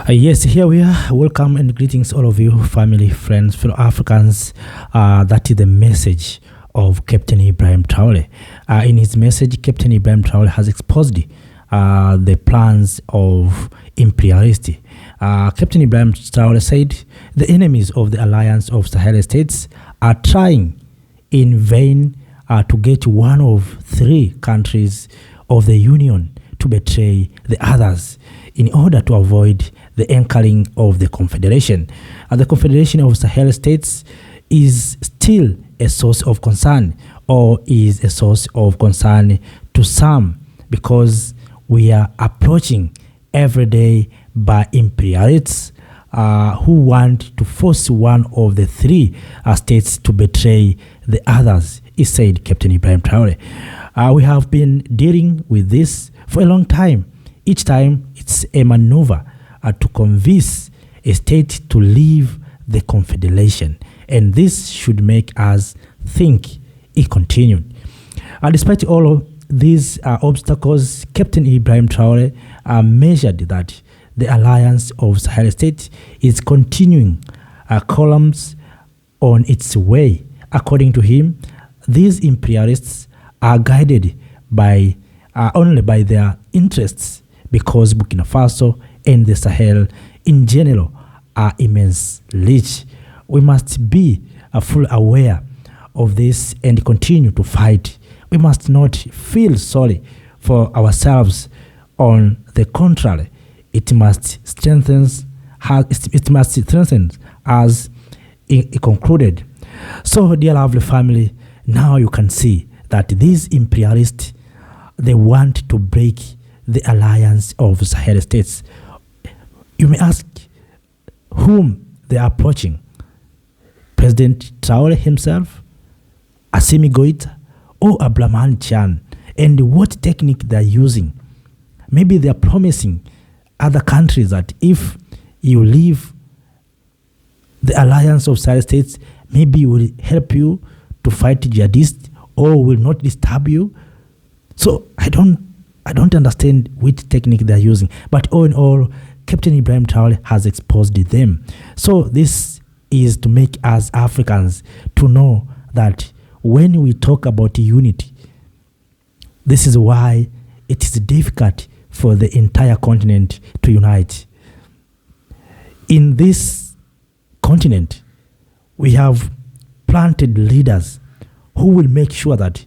Yes, here we are. Welcome and greetings, all of you, family, friends, fellow Africans. That is the message of Captain Ibrahim Traore. In his message, Captain Ibrahim Traore has exposed the plans of imperialists. Captain Ibrahim Traore said the enemies of the Alliance of Sahel States are trying in vain to get one of three countries of the Union to betray the others in order to avoid the anchoring of the Confederation. The Confederation of Sahel States is still a source of concern, or is a source of concern to some, because we are approaching every day by imperialists who want to force one of the three states to betray the others, he said Captain Ibrahim Traore. We have been dealing with this for a long time. Each time it's a maneuver to convince a state to leave the Confederation. And this should make us think, he continued. Despite all of these obstacles, Captain Ibrahim Traore measured that the Alliance of Sahel States is continuing columns on its way. According to him, these imperialists are guided by only by their interests, because Burkina Faso and the Sahel in general are immense rich. We must be fully aware of this and continue to fight. We must not feel sorry for ourselves. On the contrary, it must strengthen us, he concluded. So, dear lovely family, now you can see that these imperialists, they want to break the Alliance of Sahel States. You may ask whom they are approaching. President Traore himself, Asimi Goita, or Ibrahim Traore, and what technique they are using. Maybe they are promising other countries that if you leave the Alliance of Sahel States, maybe it will help you to fight jihadists or will not disturb you. So I don't understand which technique they are using. But all in all, Captain Ibrahim Traore has exposed them. So this is to make us Africans to know that when we talk about unity, this is why it is difficult for the entire continent to unite. In this continent, we have planted leaders who will make sure that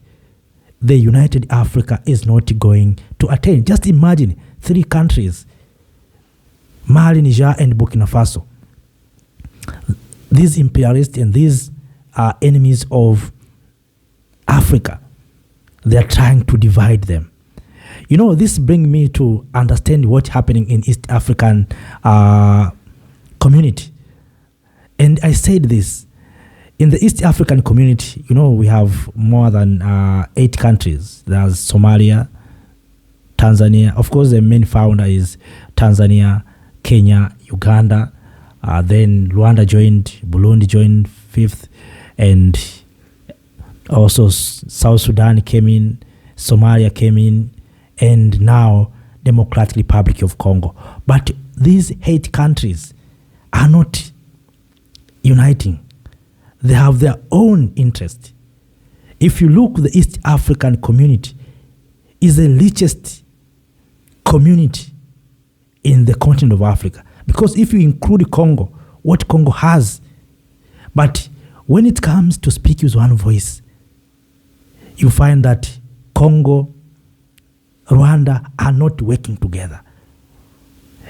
the United Africa is not going to attain. Just imagine three countries, Mali, Niger, and Burkina Faso. These imperialists and these are enemies of Africa. They are trying to divide them. You know, this brings me to understand what's happening in East African community. And I said this, in the East African community, you know, we have more than 8 countries. There's Somalia, Tanzania. Of course, the main founder is Tanzania, Kenya, Uganda. Then Rwanda joined, Burundi joined 5th, and also South Sudan came in, Somalia came in, and now Democratic Republic of Congo. But these 8 countries are not uniting. They have their own interest. If you look, the East African community is the richest community in the continent of Africa. Because if you include Congo, what Congo has, but when it comes to speak with one voice, you find that Congo, Rwanda are not working together.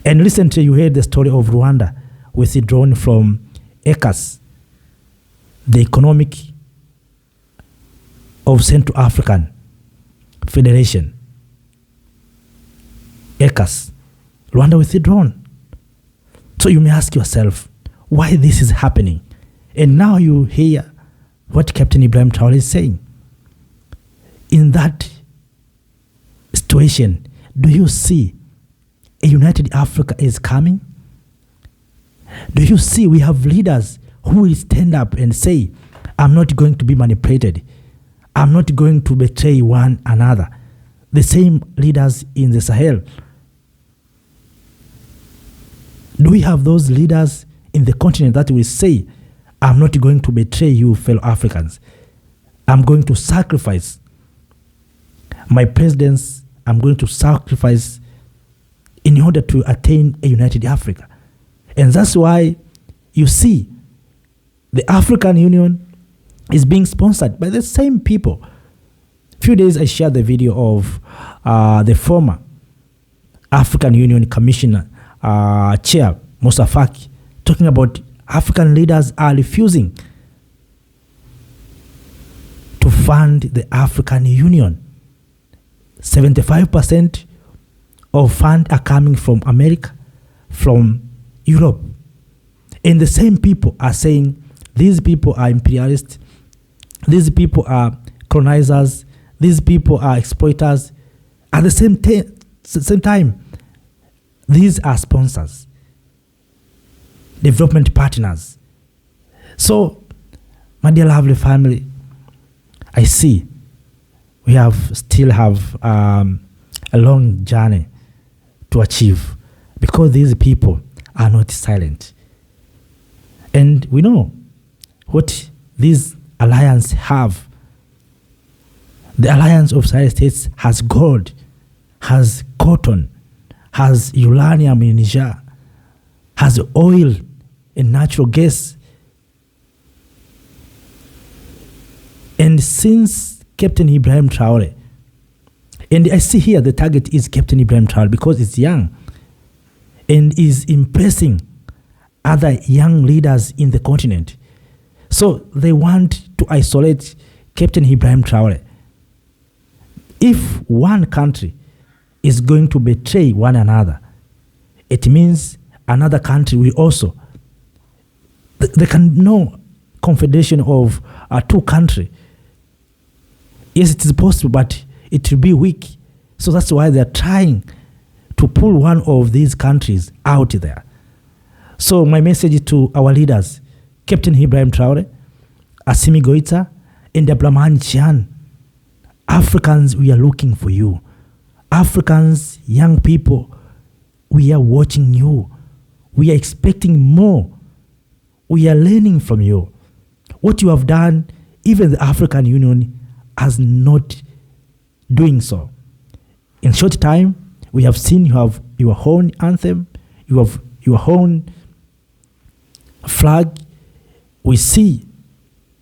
And recently you heard the story of Rwanda withdrawn from ECAS, the Economic of Central African Federation. ECAS. Rwanda withdrawn. So you may ask yourself, why this is happening? And now you hear what Captain Ibrahim Traore is saying. In that situation, do you see a united Africa is coming? Do you see we have leaders who will stand up and say, I'm not going to be manipulated. I'm not going to betray one another. The same leaders in the Sahel. Do we have those leaders in the continent that will say, I'm not going to betray you, fellow Africans. I'm going to sacrifice my presidents. I'm going to sacrifice in order to attain a united Africa. And that's why you see the African Union is being sponsored by the same people. A few days I shared the video of the former African Union Commissioner Chair Musa Faki talking about African leaders are refusing to fund the African Union. 75% of funds are coming from America, from Europe. And the same people are saying these people are imperialists, these people are colonizers, these people are exploiters. At the same time, these are sponsors, development partners. So, my dear lovely family, I see we still have a long journey to achieve because these people are not silent. And we know what these alliances have. The Alliance of Sahel States has gold, has cotton, has uranium in Niger, has oil and natural gas. And since Captain Ibrahim Traore, and I see here the target is Captain Ibrahim Traore because it's young and is impressing other young leaders in the continent. So they want to isolate Captain Ibrahim Traore. If one country is going to betray one another, it means another country will also. There can no confederation of two countries. Yes, it is possible, but it will be weak. So that's why they're trying to pull one of these countries out there. So my message to our leaders, Captain Ibrahim Traore, Asimi Goita, and Ibrahim Traore, Africans, we are looking for you. Africans, young people, we are watching you. We are expecting more. We are learning from you. What you have done, even the African Union has not doing so. In short time, we have seen you have your own anthem, you have your own flag. We see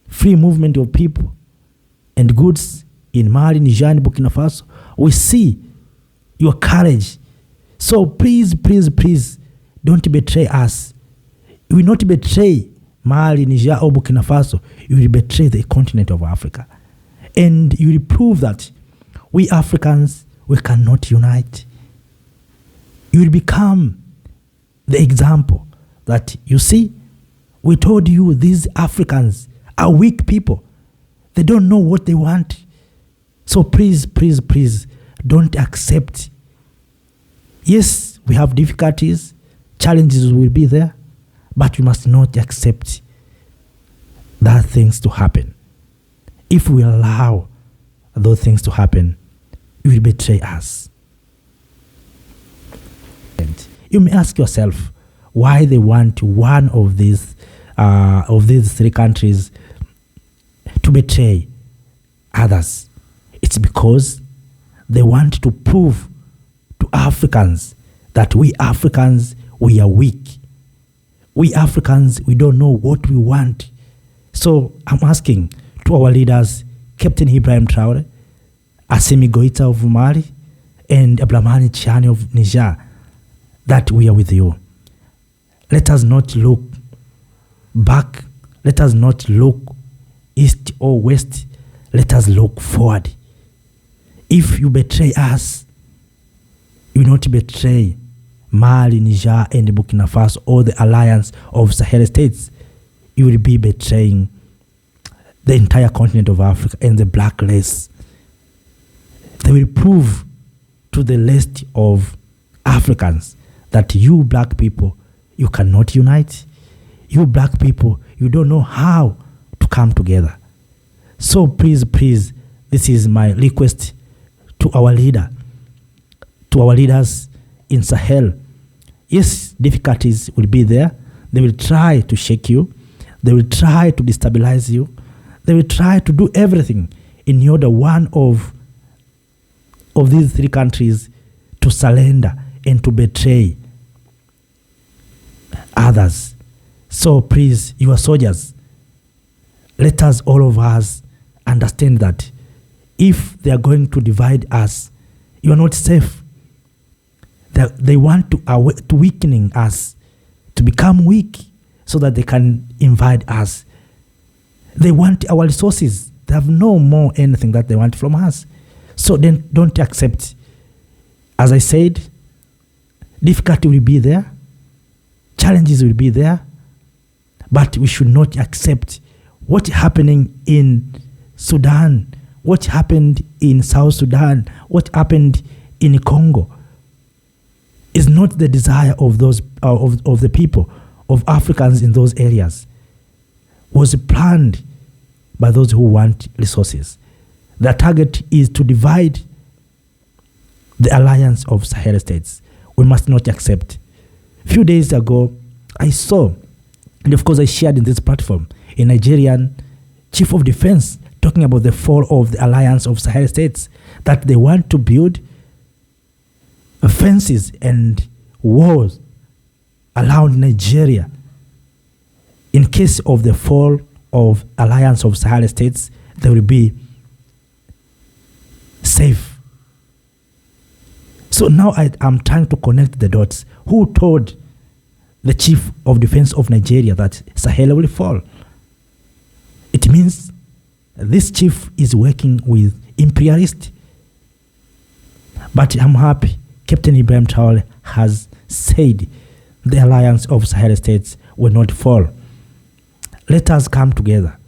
free movement of people and goods in Mali, Niger, and Burkina Faso. We see your courage. So please, please, please, don't betray us. You will not betray Mali, Niger, or Burkina Faso. You will betray the continent of Africa. And you will prove that we Africans, we cannot unite. You will become the example that, you see, we told you these Africans are weak people. They don't know what they want. So please, please, please, don't accept. Yes, we have difficulties. Challenges will be there. But we must not accept that things to happen. If we allow those things to happen, it will betray us. And you may ask yourself why they want one of these three countries to betray others. It's because they want to prove to Africans that we Africans, we are weak. We Africans, we don't know what we want. So I'm asking to our leaders, Captain Ibrahim Traore, Asimi Goita of Mali, and Ibrahim Traore of Niger, that we are with you. Let us not look back. Let us not look east or west. Let us look forward. If you betray us, you will not betray Mali, Niger, and Burkina Faso, or the Alliance of Sahel States. You will be betraying the entire continent of Africa and the black race. They will prove to the rest of Africans that you black people, you cannot unite. You black people, you don't know how to come together. So please, please, this is my request to our leader, to our leaders in Sahel. Yes, difficulties will be there. They will try to shake you. They will try to destabilize you. They will try to do everything in order one of these three countries to surrender and to betray others. So please, you are soldiers, let us, all of us, understand that if they are going to divide us, you are not safe. They want to weakening us, to become weak so that they can invade us. They want our resources. They have no more anything that they want from us. So then don't accept. As I said, difficulty will be there. Challenges will be there. But we should not accept what's happening in Sudan, what happened in South Sudan, what happened in Congo is not the desire of those of the people, of Africans in those areas. Was planned by those who want resources. The target is to divide the Alliance of Sahel States. We must not accept. A few days ago, I saw, and of course I shared in this platform, a Nigerian chief of defense talking about the fall of the Alliance of Sahel States, that they want to build fences and walls around Nigeria. In case of the fall of Alliance of Sahel States, they will be safe. So now I'm trying to connect the dots. Who told the chief of defense of Nigeria that Sahel will fall? It means this chief is working with imperialists. But I'm happy Capt. Ibrahim Traore has said the Alliance of Sahel States will not fall. Let us come together.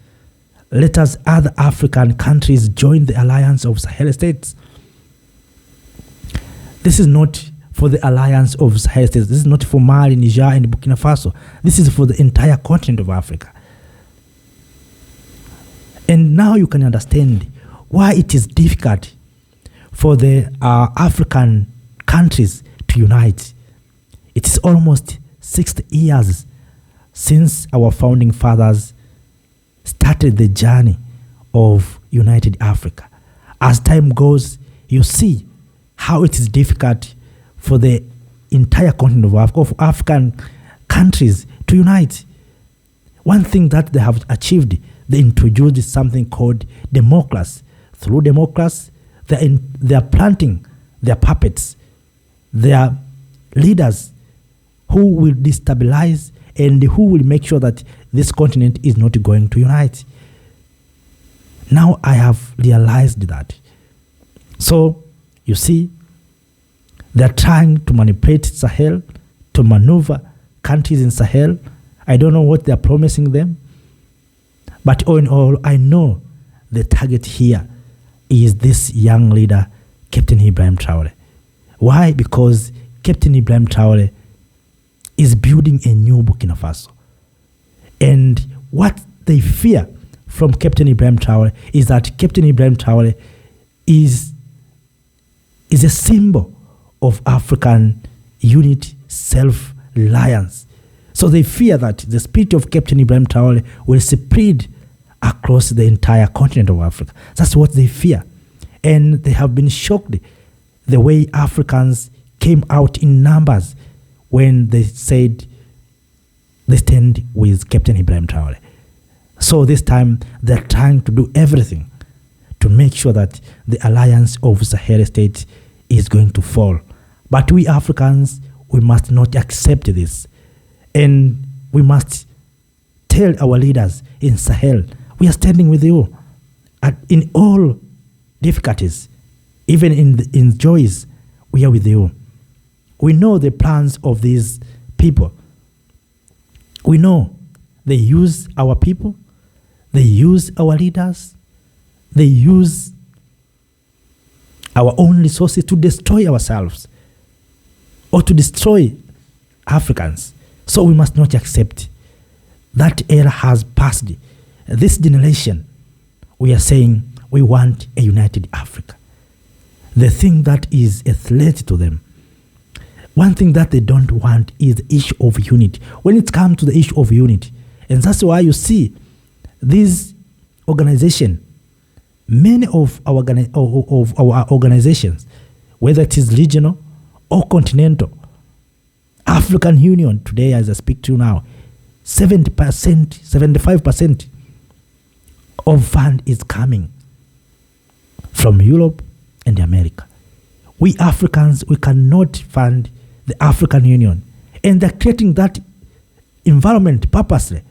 Let us, other African countries, join the Alliance of Sahel States. This is not for the Alliance of Sahel States. This is not for Mali, Niger, and Burkina Faso. This is for the entire continent of Africa. And now you can understand why it is difficult for the African countries to unite. It is almost 60 years since our founding fathers started the journey of United Africa. As time goes, you see how it is difficult for the entire continent of Africa, of African countries to unite. One thing that they have achieved, they introduced something called democracy. Through democracy, they are planting their puppets, their leaders who will destabilize and who will make sure that this continent is not going to unite. Now I have realized that. So, you see, they're trying to manipulate Sahel, to maneuver countries in Sahel. I don't know what they're promising them. But all in all, I know the target here is this young leader, Capt. Ibrahim Traore. Why? Because Capt. Ibrahim Traore is building a new Burkina Faso. And what they fear from Capt. Ibrahim Traore is that Capt. Ibrahim Traore is a symbol of African unity, self-reliance. So they fear that the spirit of Capt. Ibrahim Traore will spread across the entire continent of Africa. That's what they fear. And they have been shocked the way Africans came out in numbers when they said they stand with Capt. Ibrahim Traore. So this time they're trying to do everything to make sure that the Alliance of Sahel States is going to fall. But we Africans, we must not accept this. And we must tell our leaders in Sahel, we are standing with you in all difficulties, even in joys, we are with you. We know the plans of these people. We know they use our people, they use our leaders, they use our own resources to destroy ourselves or to destroy Africans. So we must not accept. That era has passed. This generation, we are saying we want a united Africa. The thing that is a threat to them, one thing that they don't want is the issue of unity. When it comes to the issue of unity, and that's why you see these organizations, many of our organizations, whether it is regional or continental, African Union today, as I speak to you now, 70%, 75% of fund is coming from Europe and America. We Africans, we cannot fund the African Union. And they're creating that environment purposely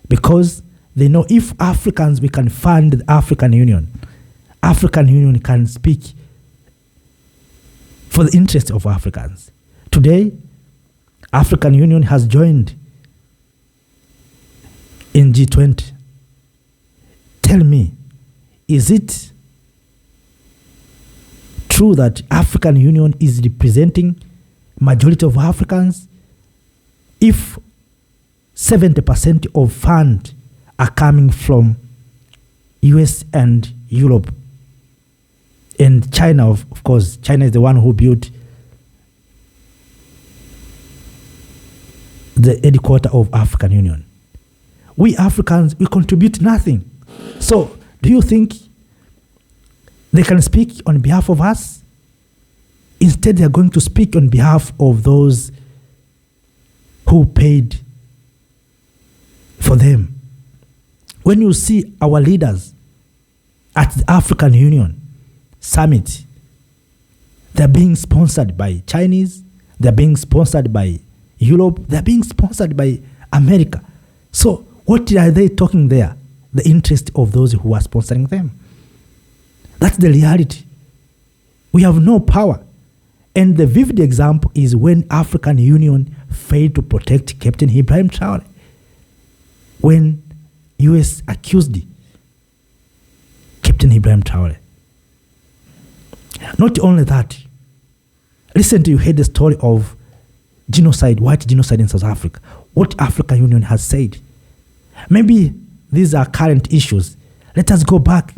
because they know if Africans, we can fund the African Union can speak for the interest of Africans. Today, African Union has joined in G20. Tell me, is it true that African Union is representing majority of Africans if 70% of funds are coming from US and Europe and China? Of course, China is the one who built the headquarters of African Union. We Africans, we contribute nothing. So do you think they can speak on behalf of us? Instead, they are going to speak on behalf of those who paid for them. When you see our leaders at the African Union Summit, they're being sponsored by Chinese, they're being sponsored by Europe, they're being sponsored by America. So what are they talking there? The interest of those who are sponsoring them. That's the reality. We have no power. And the vivid example is when African Union failed to protect Captain Ibrahim Traore. When US accused Captain Ibrahim Traore. Not only that, recently you heard the story of genocide, white genocide in South Africa. What African Union has said. Maybe these are current issues. Let us go back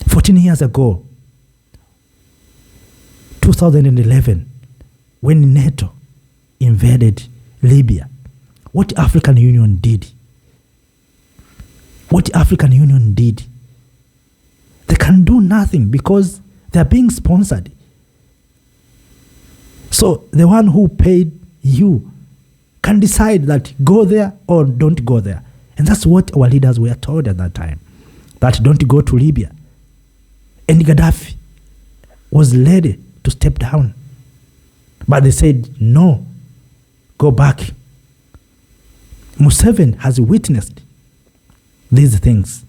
14 years ago, 2011, when NATO invaded Libya. What African Union did? What African Union did? They can do nothing because they are being sponsored. So the one who paid you can decide that go there or don't go there. And that's what our leaders were told at that time, that don't go to Libya. And Gaddafi was ready to step down. But they said, no, go back. Museveni has witnessed these things.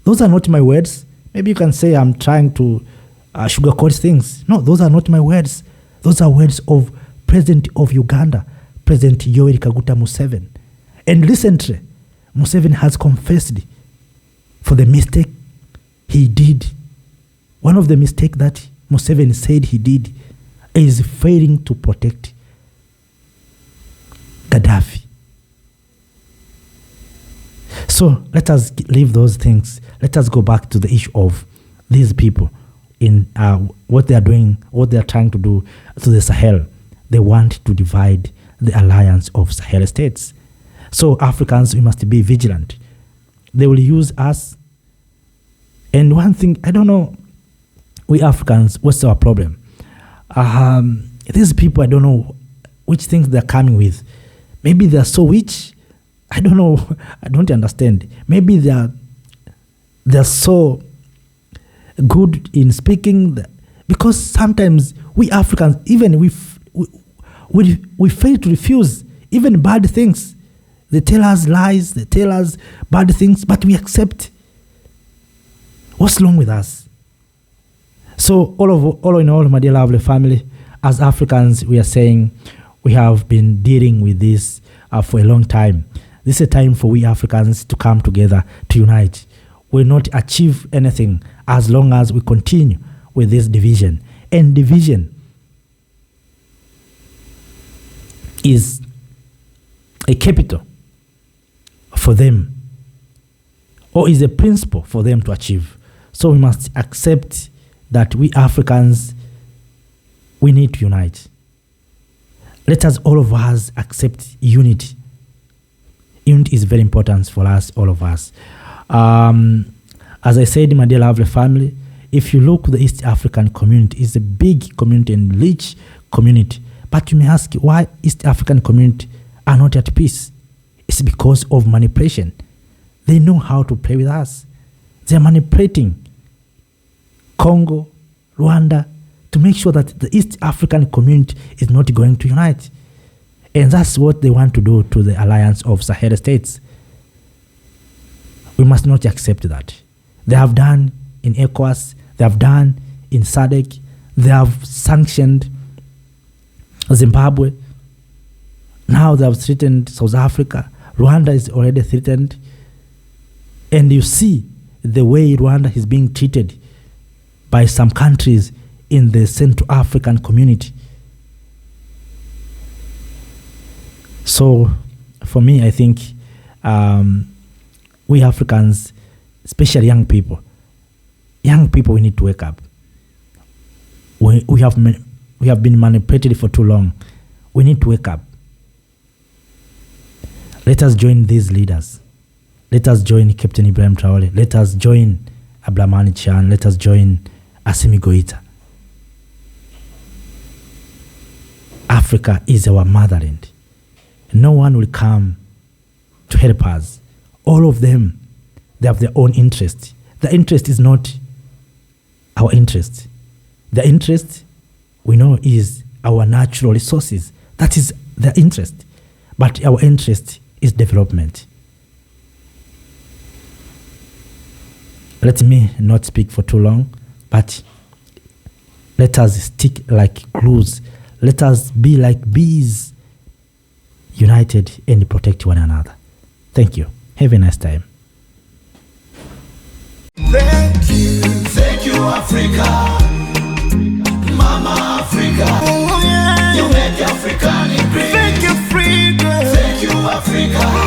Those are not my words. Maybe you can say I'm trying to sugarcoat things. No, those are not my words. Those are words of President of Uganda, President Yoweri Kaguta Museveni. And recently, Museveni has confessed for the mistake he did. One of the mistakes that Museveni said he did is failing to protect Gaddafi. So let us leave those things. Let us go back to the issue of these people in what they are doing, what they are trying to do to the Sahel. They want to divide the Alliance of Sahel States. So Africans, we must be vigilant. They will use us. And one thing, I don't know, we Africans, what's our problem? These people, I don't know which things they're coming with. Maybe they're so rich. I don't know. I don't understand. Maybe they're so good in speaking. Because sometimes we Africans, even we fail to refuse even bad things. They tell us lies. They tell us bad things, but we accept. What's wrong with us? So all in all, my dear lovely family, as Africans, we are saying we have been dealing with this for a long time. This is a time for we Africans to come together, to unite. We'll not achieve anything as long as we continue with this division. And division is a capital for them, or is a principle for them to achieve. So we must accept that we Africans We need to unite. Let us, all of us, accept unity. Unity is very important for us, all of us. As I said, my dear lovely family, if you look, the East African community is a big community and rich community. But you may ask, why East African community are not at peace? It's because of manipulation. They know how to play with us. They're manipulating Congo, Rwanda, to make sure that the East African community is not going to unite. And that's what they want to do to the Alliance of Sahel States. We must not accept that. They have done in ECOWAS, they have done in SADC, they have sanctioned Zimbabwe. Now they have threatened South Africa. Rwanda is already threatened. And you see the way Rwanda is being treated by some countries in the Central African community. So for me, I think we Africans, especially young people, we need to wake up. We have been manipulated for too long. We need to wake up. Let us join these leaders. Let us join Captain Ibrahim Traore. Let us join Abdulrahman Tiani. Let us join Asimi Goita. Africa is our motherland. No one will come to help us. All of them, they have their own interest. The interest is not our interest. The interest, we know, is our natural resources. That is their interest. But our interest is development. Let me not speak for too long, but let us stick like glues. Let us be like bees, united and protect one another. Thank you. Have a nice time. Thank you, Africa, Mama Africa. Oh, yeah. You make Africa great. Thank you, Africa. Thank you, Africa.